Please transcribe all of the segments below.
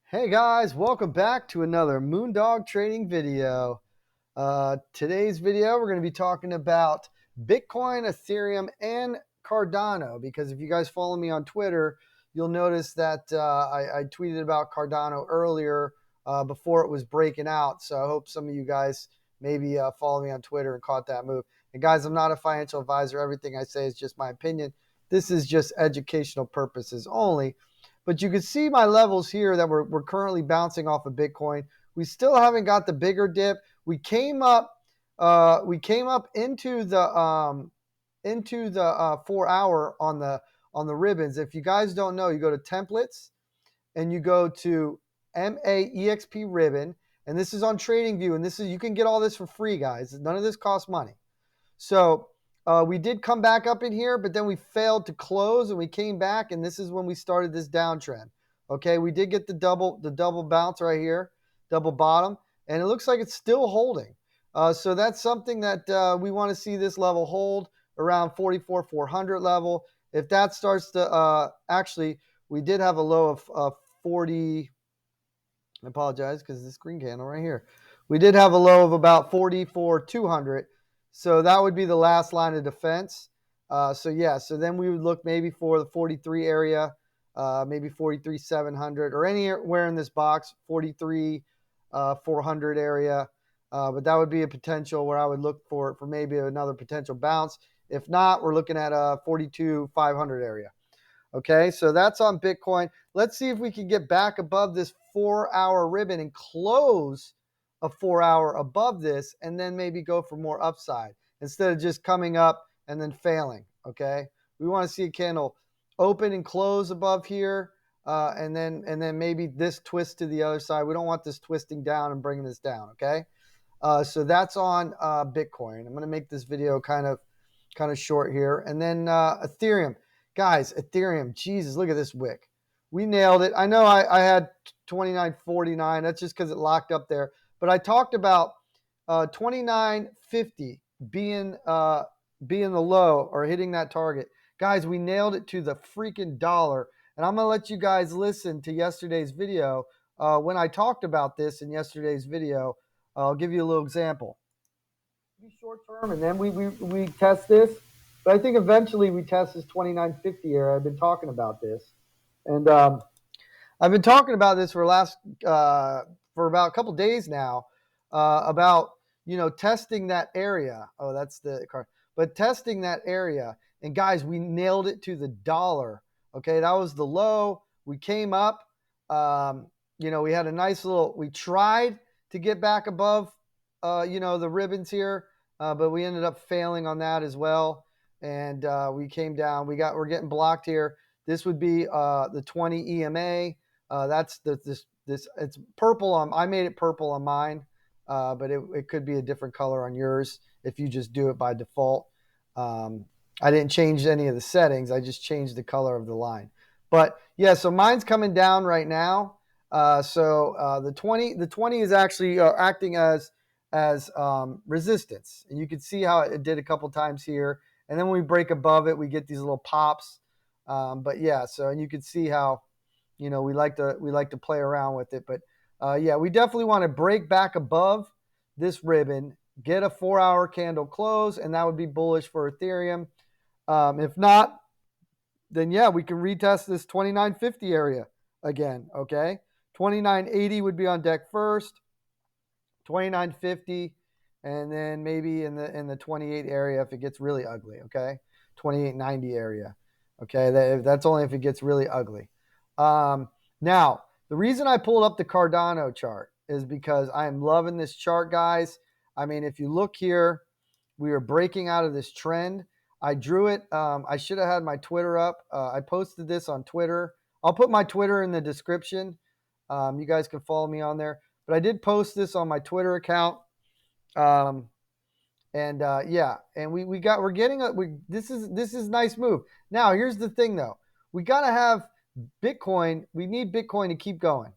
Hey guys, welcome back to another Moondog trading video. Today's video, we're going to be talking about Bitcoin, Ethereum, and Cardano. Because if you guys follow me on Twitter, you'll notice that I tweeted about Cardano earlier before it was breaking out. So I hope some of you guys maybe follow me on Twitter and caught that move. And guys, I'm not a financial advisor. Everything I say is just my opinion. This is just educational purposes only. But you can see my levels here that we're currently bouncing off of Bitcoin. We still haven't got the bigger dip. We came up into the 4 hour on the ribbons. If you guys don't know, you go to templates and you go to MAEXP ribbon, and this is on TradingView, and this is, you can get all this for free, guys. None of this costs money. So we did come back up in here, but then we failed to close, and we came back, and this is when we started this downtrend. Okay, we did get the double bounce right here, double bottom, and it looks like it's still holding. So that's something that we want to see this level hold around 44,400 level. If that starts to actually, we did have a low of 40. I apologize because this green candle right here. We did have a low of about 44,200. So that would be the last line of defense. So then we would look maybe for the 43 area, maybe 43,700 or anywhere in this box, 43,400 area. But that would be a potential where I would look for maybe another potential bounce. If not, we're looking at a 42,500 area. Okay, so that's on Bitcoin. Let's see if we can get back above this 4 hour ribbon and close a 4 hour above this, and then maybe go for more upside instead of just coming up and then failing. Okay, we want to see a candle open and close above here, and then maybe this twist to the other side. We don't want this twisting down and bringing this down. Okay, so that's on Bitcoin. I'm going to make this video kind of short here, and then Ethereum. Guys, Ethereum, Jesus, look at this wick. We nailed it. I know I had 29.49. That's just because it locked up there. But I talked about 29.50 being the low or hitting that target. Guys, we nailed it to the freaking dollar. And I'm going to let you guys listen to yesterday's video. When I talked about this in yesterday's video, I'll give you a little example. Be short term, and then we test this. But I think eventually we test this 29.50 area. I've been talking about this, and I've been talking about this for about a couple days now, about testing that area. Oh, that's the card. But testing that area, and guys, we nailed it to the dollar. Okay, that was the low. We came up. We had a nice little. We tried to get back above, the ribbons here, but we ended up failing on that as well. And we came down. We're getting blocked here. This would be the 20 EMA. That's this. It's purple on. I made it purple on mine, but it could be a different color on yours if you just do it by default. I didn't change any of the settings. I just changed the color of the line. But yeah, so mine's coming down right now. So the 20 is actually acting as resistance, and you can see how it did a couple times here. And then when we break above it, we get these little pops. But yeah, so, and you can see how, we like to play around with it. But yeah, we definitely want to break back above this ribbon, get a 4 hour candle close, and that would be bullish for Ethereum. If not, then yeah, we can retest this 29.50 area again. Okay, 29.80 would be on deck first, 29.50. And then maybe in the 28 area if it gets really ugly, okay? 28.90 area, okay? That's only if it gets really ugly. Now, the reason I pulled up the Cardano chart is because I am loving this chart, guys. I mean, if you look here, we are breaking out of this trend. I drew it. I should have had my Twitter up. I posted this on Twitter. I'll put my Twitter in the description. You guys can follow me on there. But I did post this on my Twitter account. This is nice move. Now here's the thing though, we got to have Bitcoin. We need Bitcoin to keep going.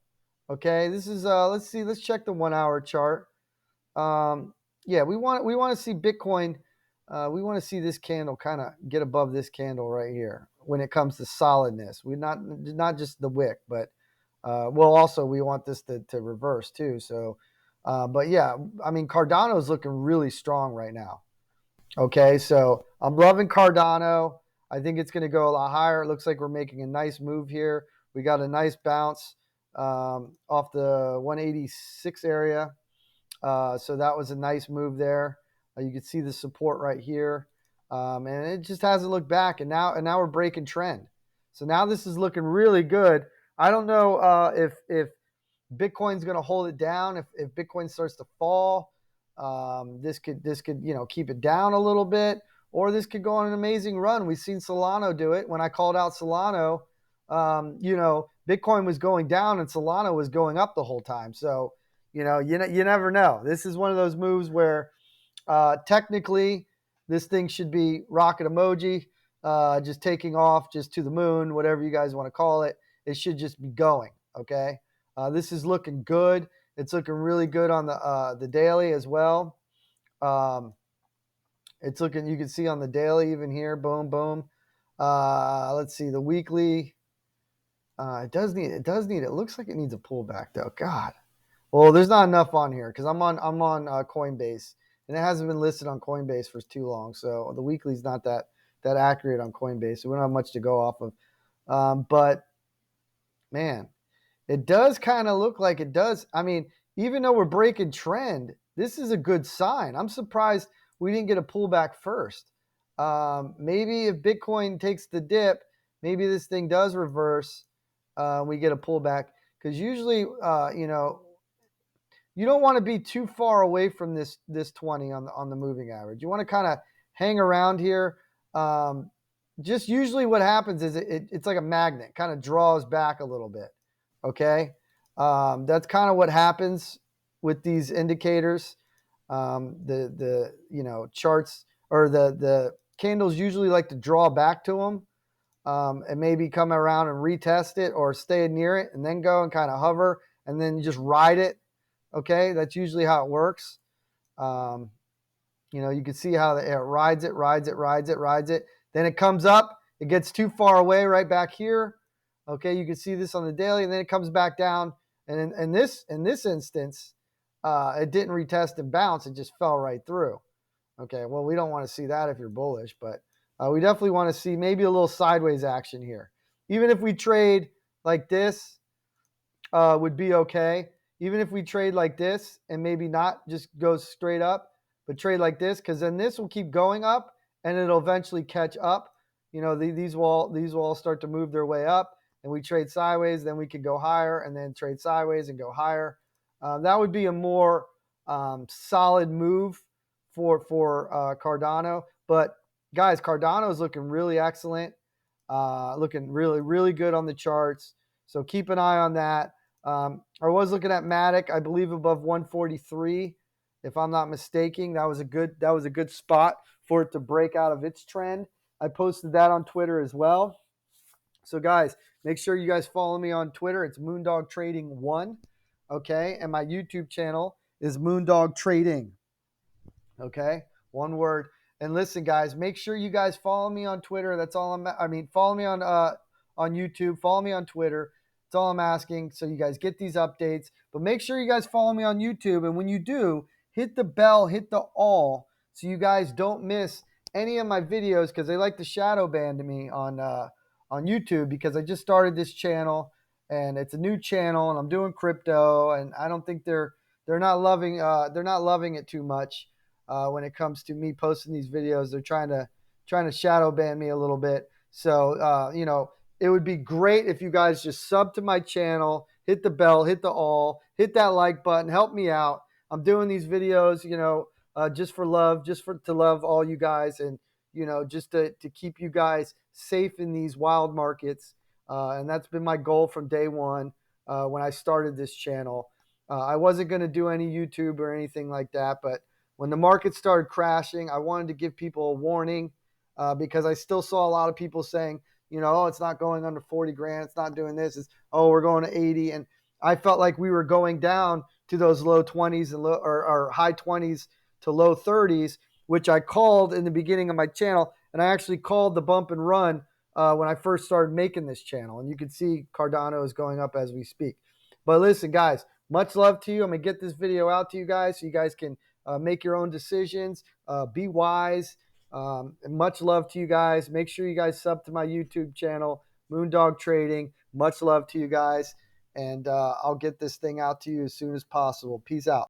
Okay. This is, let's check the 1 hour chart. We want to see Bitcoin. We want to see this candle kind of get above this candle right here when it comes to solidness. We not just the wick, but Well, also we want this to reverse too. So, but yeah, I mean, Cardano is looking really strong right now. Okay, so I'm loving Cardano. I think it's going to go a lot higher. It looks like we're making a nice move here. We got a nice bounce off the 186 area. So that was a nice move there. You can see the support right here, and it just hasn't looked back. And now we're breaking trend. So now this is looking really good. I don't know if Bitcoin's going to hold it down. If Bitcoin starts to fall, this could keep it down a little bit, or this could go on an amazing run. We've seen Solana do it. When I called out Solana, Bitcoin was going down and Solana was going up the whole time. So you never know. This is one of those moves where technically this thing should be rocket emoji, just taking off, just to the moon, whatever you guys want to call it. It should just be going. Okay. This is looking good. It's looking really good on the daily as well. It's looking. You can see on the daily even here. Boom, boom. Let's see the weekly. It does need. It looks like it needs a pullback though. God. Well, there's not enough on here because I'm on Coinbase, and it hasn't been listed on Coinbase for too long. So the weekly's not that accurate on Coinbase. So we don't have much to go off of. But man, it does kind of look like it does. I mean, even though we're breaking trend, this is a good sign. I'm surprised we didn't get a pullback first. Maybe if Bitcoin takes the dip, maybe this thing does reverse. We get a pullback because usually, you don't want to be too far away from this 20 on the moving average. You want to kind of hang around here. Just usually what happens is it's like a magnet, kind of draws back a little bit. Okay, that's kind of what happens with these indicators. The charts or the candles usually like to draw back to them, and maybe come around and retest it or stay near it and then go and kind of hover and then just ride it. Okay, that's usually how it works. You can see how it rides it. Then it comes up. It gets too far away right back here. Okay, you can see this on the daily, and then it comes back down. And in this instance, it didn't retest and bounce. It just fell right through. Okay, well, we don't want to see that if you're bullish, but we definitely want to see maybe a little sideways action here. Even if we trade like this, would be okay. Even if we trade like this and maybe not just go straight up, but trade like this, because then this will keep going up and it'll eventually catch up. These will all start to move their way up, and we trade sideways. Then we could go higher and then trade sideways and go higher. That would be a more solid move for Cardano. But guys, Cardano is looking really excellent, looking really, really good on the charts. So keep an eye on that. I was looking at Matic, I believe above 143, if I'm not mistaken. That was a good spot for it to break out of its trend. I posted that on Twitter as well. So guys, make sure you guys follow me on Twitter. It's Moondog Trading 1. Okay, and my YouTube channel is Moondog Trading. Okay, one word. And listen, guys, make sure you guys follow me on Twitter. That's all follow me on YouTube. Follow me on Twitter. That's all I'm asking, so you guys get these updates. But make sure you guys follow me on YouTube. And when you do, hit the bell, hit the all, so you guys don't miss any of my videos, because they like to shadow ban me on YouTube, because I just started this channel, and it's a new channel, and I'm doing crypto, and I don't think they're not loving it too much when it comes to me posting these videos. They're trying to shadow ban me a little bit. So it would be great if you guys just sub to my channel, hit the bell, hit the all, hit that like button, help me out. I'm doing these videos, just for love, to love all you guys, and just to keep you guys safe in these wild markets. And that's been my goal from day one when I started this channel. I wasn't going to do any YouTube or anything like that, but when the market started crashing, I wanted to give people a warning, because I still saw a lot of people saying, oh, it's not going under 40 grand. It's not doing this. We're going to 80. And I felt like we were going down to those low 20s and or high 20s to low 30s, which I called in the beginning of my channel. And I actually called the bump and run when I first started making this channel. And you can see Cardano is going up as we speak. But listen, guys, much love to you. I'm going to get this video out to you guys so you guys can make your own decisions. Be wise. And much love to you guys. Make sure you guys sub to my YouTube channel, Moondog Trading. Much love to you guys. And I'll get this thing out to you as soon as possible. Peace out.